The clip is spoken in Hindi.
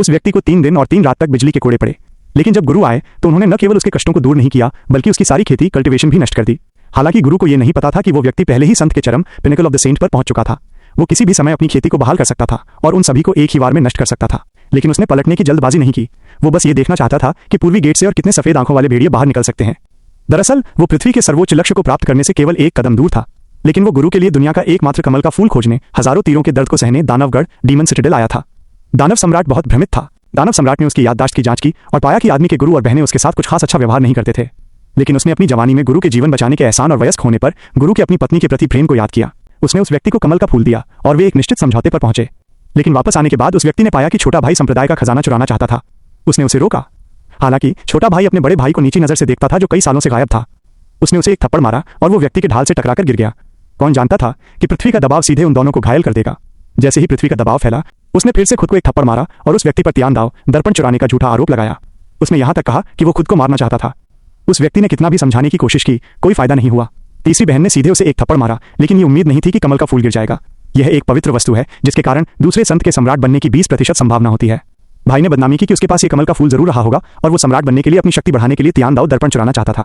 उस व्यक्ति को 3 दिन और 3 रात तक बिजली के कोड़े पड़े। लेकिन जब गुरु आए तो उन्होंने न केवल उसके कष्टों को दूर नहीं किया बल्कि उसकी सारी खेती कल्टीवेशन भी नष्ट कर दी। हालांकि गुरु को यह नहीं पता था कि वो व्यक्ति पहले ही संत के चरम पिनेकल ऑफ द सेंट पर पहुंच चुका था। वो किसी भी समय अपनी खेती को बहाल कर सकता था और उन सभी को एक ही बार में नष्ट कर सकता था। लेकिन उसने पलटने की जल्दबाजी नहीं की। वो बस ये देखना चाहता था कि पूर्वी गेट से और कितने सफेद आंखों वाले भेड़िए बाहर निकल सकते हैं। दरअसल वो पृथ्वी के सर्वोच्च लक्ष्य को प्राप्त करने से केवल एक कदम दूर था। लेकिन वो गुरु के लिए दुनिया का एकमात्र कमल का फूल खोजने हजारों तीरों के दर्द को सहने दानवगढ़ डीमन सिटाडेल आया था। दानव सम्राट बहुत भ्रमित था। दानव सम्राट ने उसकी याददाश्त की जांच की और पाया कि आदमी के गुरु और बहनें उसके साथ कुछ खास अच्छा व्यवहार नहीं करते थे। लेकिन उसने अपनी जवानी में गुरु के जीवन बचाने के एहसान और वयस्क होने पर गुरु की अपनी पत्नी के प्रति प्रेम को याद किया। उसने उस व्यक्ति को कमल का फूल दिया और वे एक निश्चित समझौते पर पहुंचे। लेकिन वापस आने के बाद उस व्यक्ति ने पाया कि छोटा भाई संप्रदाय का खजाना चुराना चाहता था। उसने उसे रोका। हालांकि छोटा भाई अपने बड़े भाई को नीची नजर से देखता था जो कई सालों से गायब था। उसने उसे एक थप्पड़ मारा और वो व्यक्ति के ढाल से टकराकर गिर गया। कौन जानता था कि पृथ्वी का दबाव सीधे उन दोनों को घायल कर देगा। जैसे ही पृथ्वी का दबाव फैला उसने फिर से खुद को एक थप्पड़ मारा और उस व्यक्ति पर त्यान दाव दर्पण चुराने का झूठा आरोप लगाया। उसने यहां तक कहा कि वो खुद को मारना चाहता था। उस व्यक्ति ने कितना भी समझाने की कोशिश की, कोई फायदा नहीं हुआ। तीसरी बहन ने सीधे उसे एक थप्पड़ मारा, लेकिन ये उम्मीद नहीं थी कि कमल का फूल गिर जाएगा। यह एक पवित्र वस्तु है जिसके कारण दूसरे संत के सम्राट बनने की 20% संभावना होती है। भाई ने बदनामी की कि उसके पास ये कमल का फूल जरूर रहा होगा और वो सम्राट बनने के लिए अपनी शक्ति बढ़ाने के लिए त्यान दाव दर्पण चुराना चाहता था।